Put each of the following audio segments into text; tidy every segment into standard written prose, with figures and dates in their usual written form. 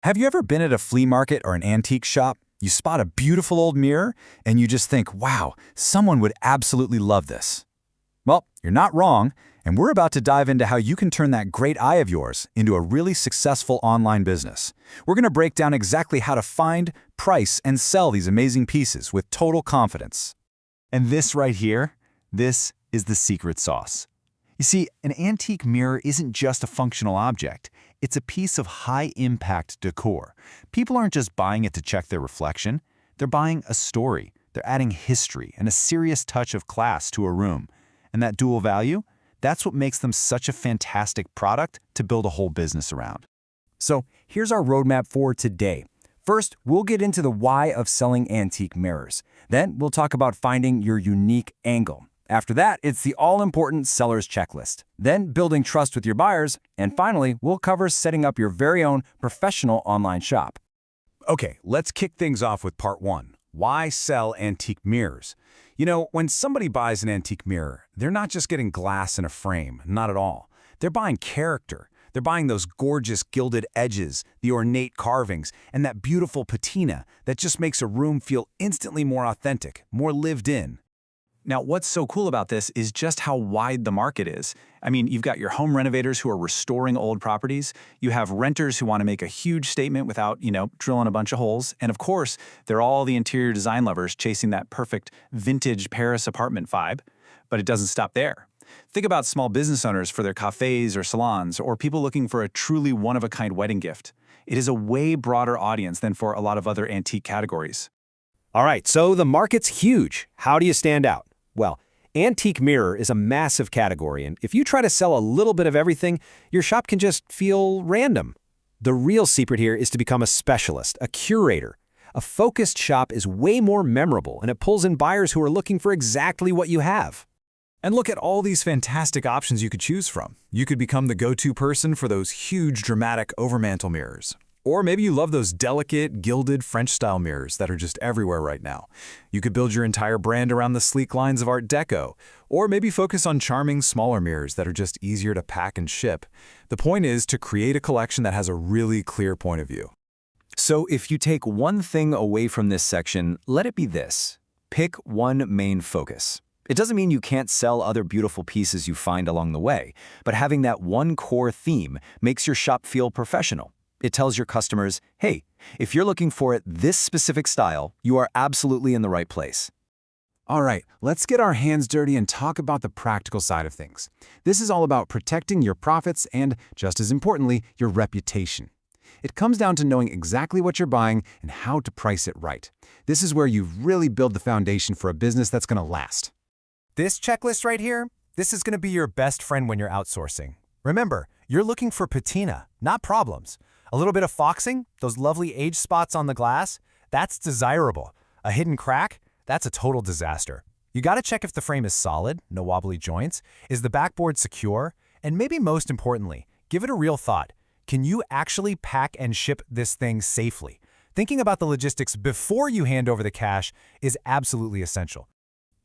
Have you ever been at a flea market or an antique shop? You spot a beautiful old mirror, and you just think, wow, someone would absolutely love this. Well, you're not wrong, and we're about to dive into how you can turn that great eye of yours into a really successful online business. We're going to break down exactly how to find, price, and sell these amazing pieces with total confidence. And this right here, this is the secret sauce. You see, an antique mirror isn't just a functional object. It's a piece of high-impact decor. People aren't just buying it to check their reflection. They're buying a story. They're adding history and a serious touch of class to a room. And that dual value, that's what makes them such a fantastic product to build a whole business around. So here's our roadmap for today. First, we'll get into the why of selling antique mirrors. Then we'll talk about finding your unique angle. After that, it's the all-important seller's checklist. Then building trust with your buyers. And finally, we'll cover setting up your very own professional online shop. Okay, let's kick things off with part one. Why sell antique mirrors? You know, when somebody buys an antique mirror, they're not just getting glass in a frame, not at all. They're buying character. They're buying those gorgeous gilded edges, the ornate carvings, and that beautiful patina that just makes a room feel instantly more authentic, more lived in. Now, what's so cool about this is just how wide the market is. I mean, you've got your home renovators who are restoring old properties. You have renters who want to make a huge statement without, drilling a bunch of holes. And of course, there are all the interior design lovers chasing that perfect vintage Paris apartment vibe. But it doesn't stop there. Think about small business owners for their cafes or salons, or people looking for a truly one-of-a-kind wedding gift. It is a way broader audience than for a lot of other antique categories. All right, so the market's huge. How do you stand out? Well, antique mirror is a massive category, and if you try to sell a little bit of everything, your shop can just feel random. The real secret here is to become a specialist, a curator. A focused shop is way more memorable, and it pulls in buyers who are looking for exactly what you have. And look at all these fantastic options you could choose from. You could become the go-to person for those huge, dramatic overmantel mirrors. Or maybe you love those delicate, gilded French-style mirrors that are just everywhere right now. You could build your entire brand around the sleek lines of Art Deco. Or maybe focus on charming, smaller mirrors that are just easier to pack and ship. The point is to create a collection that has a really clear point of view. So if you take one thing away from this section, let it be this. Pick one main focus. It doesn't mean you can't sell other beautiful pieces you find along the way, but having that one core theme makes your shop feel professional. It tells your customers, hey, if you're looking for this specific style, you are absolutely in the right place. All right, let's get our hands dirty and talk about the practical side of things. This is all about protecting your profits and, just as importantly, your reputation. It comes down to knowing exactly what you're buying and how to price it right. This is where you really build the foundation for a business that's going to last. This checklist right here, this is going to be your best friend when you're outsourcing. Remember, you're looking for patina, not problems. A little bit of foxing, those lovely age spots on the glass, that's desirable. A hidden crack, that's a total disaster. You gotta check if the frame is solid, no wobbly joints, is the backboard secure, and maybe most importantly, give it a real thought. Can you actually pack and ship this thing safely? Thinking about the logistics before you hand over the cash is absolutely essential.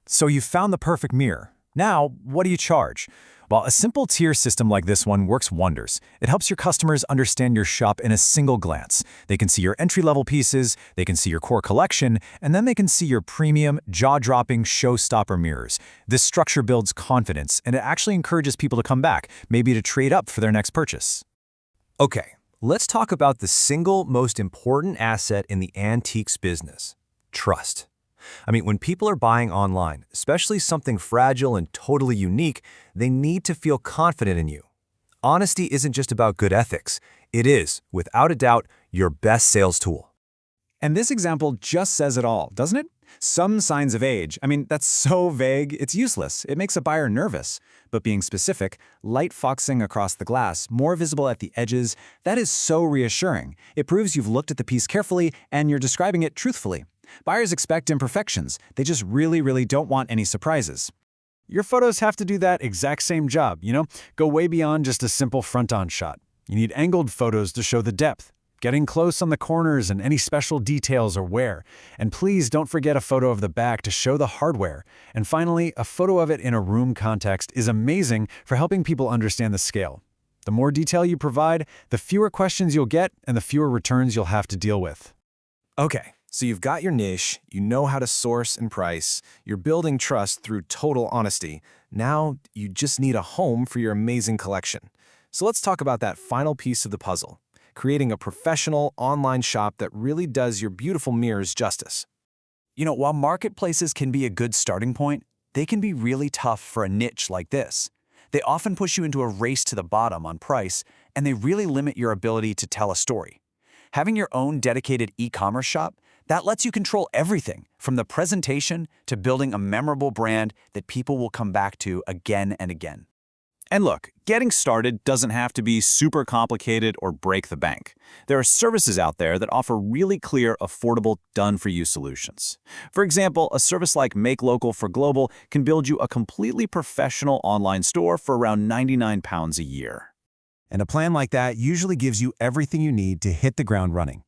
So you've found the perfect mirror. Now, what do you charge? Well, a simple tier system like this one works wonders. It helps your customers understand your shop in a single glance. They can see your entry-level pieces, they can see your core collection, and then they can see your premium, jaw-dropping, showstopper mirrors. This structure builds confidence, and it actually encourages people to come back, maybe to trade up for their next purchase. Okay, let's talk about the single most important asset in the antiques business: trust. I mean, when people are buying online, especially something fragile and totally unique, they need to feel confident in you. Honesty isn't just about good ethics. It is, without a doubt, your best sales tool. And this example just says it all, doesn't it? Some signs of age. I mean, that's so vague, it's useless. It makes a buyer nervous. But being specific, light foxing across the glass, more visible at the edges, that is so reassuring. It proves you've looked at the piece carefully and you're describing it truthfully. Buyers expect imperfections. They just really don't want any surprises. Your photos have to do that exact same job, Go way beyond just a simple front-on shot. You need angled photos to show the depth, getting close on the corners and any special details or wear. And please don't forget a photo of the back to show the hardware. And finally, a photo of it in a room context is amazing for helping people understand the scale. The more detail you provide, the fewer questions you'll get and the fewer returns you'll have to deal with. Okay, so you've got your niche, you know how to source and price, you're building trust through total honesty. Now you just need a home for your amazing collection. So let's talk about that final piece of the puzzle, creating a professional online shop that really does your beautiful mirrors justice. You know, while marketplaces can be a good starting point, they can be really tough for a niche like this. They often push you into a race to the bottom on price, and they really limit your ability to tell a story. Having your own dedicated e-commerce shop, that lets you control everything, from the presentation to building a memorable brand that people will come back to again and again. And look, getting started doesn't have to be super complicated or break the bank. There are services out there that offer really clear, affordable, done-for-you solutions. For example, a service like Make Local for Global can build you a completely professional online store for around £99 a year. And a plan like that usually gives you everything you need to hit the ground running.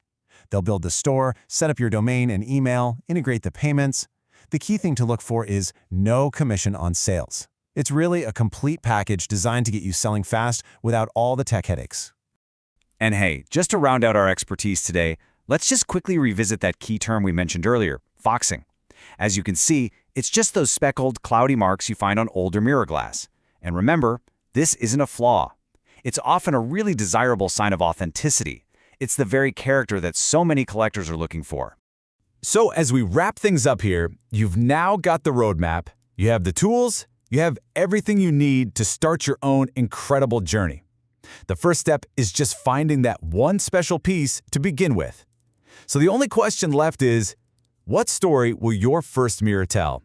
They'll build the store, set up your domain and email, integrate the payments. The key thing to look for is no commission on sales. It's really a complete package designed to get you selling fast without all the tech headaches. And hey, just to round out our expertise today, let's just quickly revisit that key term we mentioned earlier, foxing. As you can see, it's just those speckled, cloudy marks you find on older mirror glass. And remember, this isn't a flaw. It's often a really desirable sign of authenticity. It's the very character that so many collectors are looking for. So as we wrap things up here, you've now got the roadmap, you have the tools, you have everything you need to start your own incredible journey. The first step is just finding that one special piece to begin with. So the only question left is, what story will your first mirror tell?